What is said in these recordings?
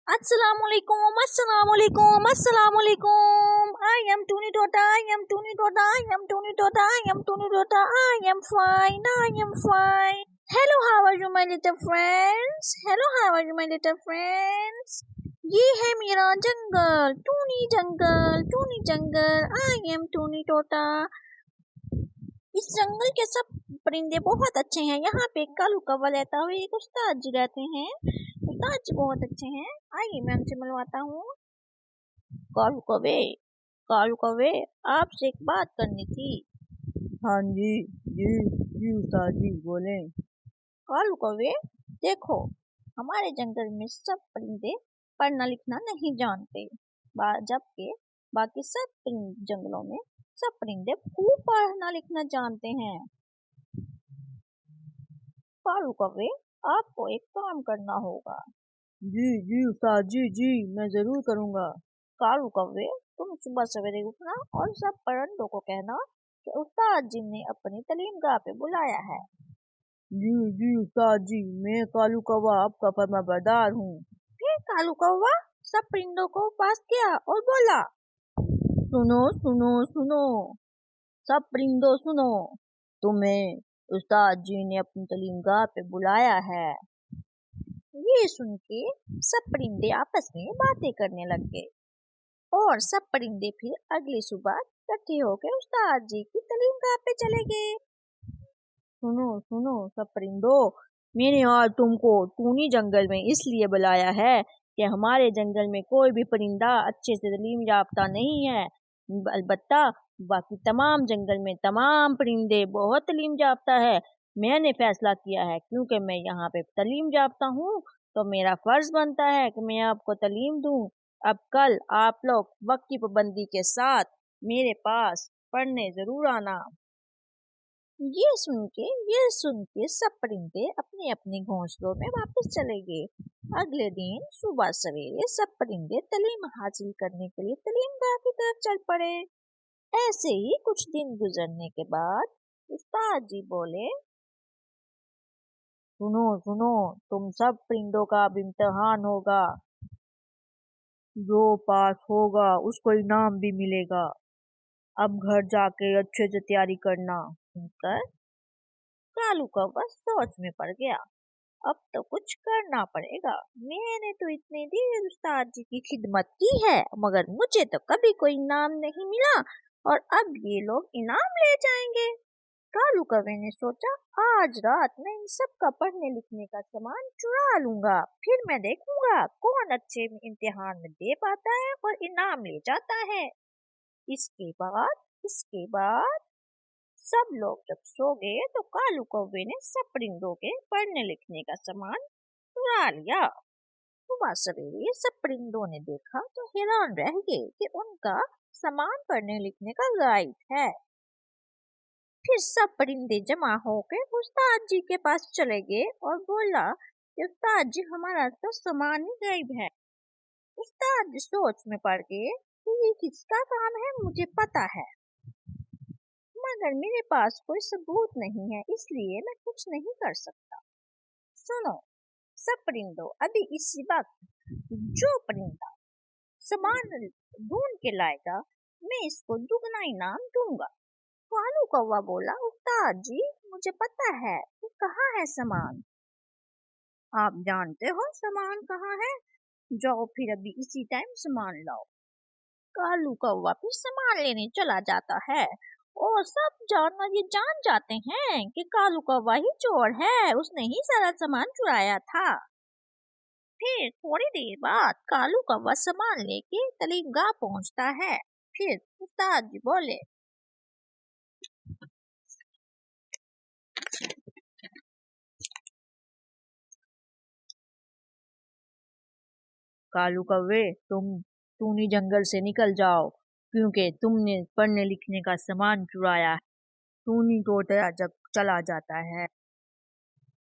Assalamualaikum, Assalamualaikum, Assalamualaikum. I am Tuni Tota, I am Tuni Tota, I am Tuni Tota, I am Tuni Tota, I am fine, I am fine. Hello, how are you my little friends? Hello, how are you my little friends? یہ ہے میرا جنگل، Tony جنگل، Tony جنگل. I am Tuni Tota. اس جنگل کے سب پرندے بہت اچھے ہیں. یہاں پہ کالو کوا رہتا ہوئے ایک استاد جی رہتے ہیں. استاد جی بہت اچھے ہیں. آئیے میں ان سے ملواتا ہوں. کالو کوے آپ سے ایک بات کرنی تھی. ہاں جی استاد جی بولیں. کالو کوے دیکھو، ہمارے جنگل میں سب پرندے پڑھنا لکھنا نہیں جانتے، جبکہ باقی سب جنگلوں میں سب پرندے خوب پڑھنا لکھنا جانتے ہیں. کالو کوے آپ کو ایک کام کرنا ہوگا. جی استاد جی میں ضرور کروں گا. کالو کوے تم صبح سویرے اٹھنا اور سب پرندوں کو کہنا کہ استاد جی نے اپنی تعلیم گاہ پہ بلایا ہے. جی استاد جی، میں کالو کوا آپ کا فرما بردار ہوں. پھر کالو کوا سب پرندوں کو پاس کیا اور بولا، سنو سب پرندوں سنو، تمہیں استاد جی نے اپنی تعلیم گاہ پہ بلایا ہے. یہ سن کے سب پرندے آپس میں باتیں کرنے لگ گئے اور سب پرندے پھر اگلی صبح اکٹھے ہو کے استاد جی کی تعلیم گاہ پہ چلے گئے. سنو سب پرندوں، میں نے آج تم کو ٹونی جنگل میں اس لیے بلایا ہے کہ ہمارے جنگل میں کوئی بھی پرندہ اچھے سے تعلیم یافتہ نہیں ہے. البتہ باقی تمام جنگل میں تمام پرندے بہت تعلیم یافتہ ہے. میں نے فیصلہ کیا ہے کیونکہ میں یہاں پہ تعلیم یافتہ ہوں تو میرا فرض بنتا ہے کہ میں آپ کو تعلیم دوں. اب کل آپ لوگ وقت کی پابندی کے ساتھ میرے پاس پڑھنے ضرور آنا. یہ سن کے سب پرندے اپنے اپنے گھونسلوں میں واپس چلے گئے. اگلے دن صبح سویرے سب پرندے تعلیم حاصل کرنے کے لیے تعلیم گاہ کی طرف چل پڑے. ایسے ہی کچھ دن گزرنے کے بعد استاد جی بولے، سنو تم سب پرندوں کا اب امتحان ہوگا. جو پاس ہوگا اس کو انعام بھی ملے گا. اب گھر جا کے اچھے سے تیاری کرنا. سن کر کالو کوا سوچ میں پڑ گیا. اب تو کچھ کرنا پڑے گا. میں نے تو اتنے دیر استاد جی کی خدمت کی ہے مگر مجھے تو کبھی کوئی انعام نہیں ملا اور اب یہ لوگ انعام لے جائیں گے. کالو کوے نے سوچا آج رات میں ان سب کا پڑھنے لکھنے کا سامان چرا لوں گا، پھر میں دیکھوں گا کون اچھے امتحان میں دے پاتا ہے اور انعام لے جاتا ہے. اس کے بعد سب لوگ جب سو گئے تو کالو کوے نے سب پرندوں کے پڑھنے لکھنے کا سامان چرا لیا. صبح سویرے سب پرندوں نے دیکھا تو حیران رہ گئے کہ ان کا سامان پڑھنے لکھنے کا غائب ہے. پھر سب پرندے جمع ہو کے استاد جی کے پاس چلے گئے اور بولا کہ استاد جی ہمارا تو سامان ہی غائب ہے. استاد جی سوچ میں پڑ گئے کہ یہ کس کا کام ہے، مجھے پتا ہے مگر میرے پاس کوئی ثبوت نہیں ہے، اس لیے میں کچھ نہیں کر سکتا. سنو سب پرندوں، ابھی اسی وقت جو پرندہ سامان ڈھونڈ کے لائے گا میں اس کو دگنا انعام دوں گا. کالو کوا بولا، استاد جی مجھے پتا ہے کہ کہاں ہے سامان. آپ جانتے ہو سامان کہاں ہے، جاؤ پھر ابھی اسی ٹائم سامان لاؤ. کالو کوا پھر سامان لینے چلا جاتا ہے اور سب جانور یہ جان جاتے ہیں کہ کالو کوا ہی چور ہے، اس نے ہی سارا سامان چرایا تھا. پھر تھوڑی دیر بعد کالو کوا سامان لے کے تعلیم گاہ پہنچتا ہے. پھر استاد جی بولے، کالو کوے تم ٹونی جنگل سے نکل جاؤ کیونکہ تم نے پڑھنے لکھنے کا سامان چرایا ہے. ٹونی ٹوٹا جب چلا جاتا ہے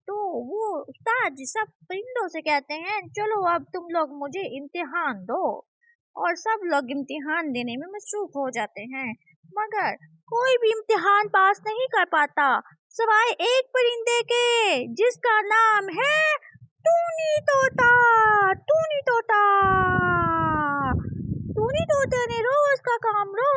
تو وہ استاد جی سب پرندوں سے کہتے ہیں چلو اب تم لوگ مجھے امتحان دو، اور سب لوگ امتحان دینے میں مصروف ہو جاتے ہیں مگر کوئی بھی امتحان پاس نہیں کر پاتا سوائے ایک پرندے کے جس کا نام ہے ٹونی طوطا. ٹونی طوطا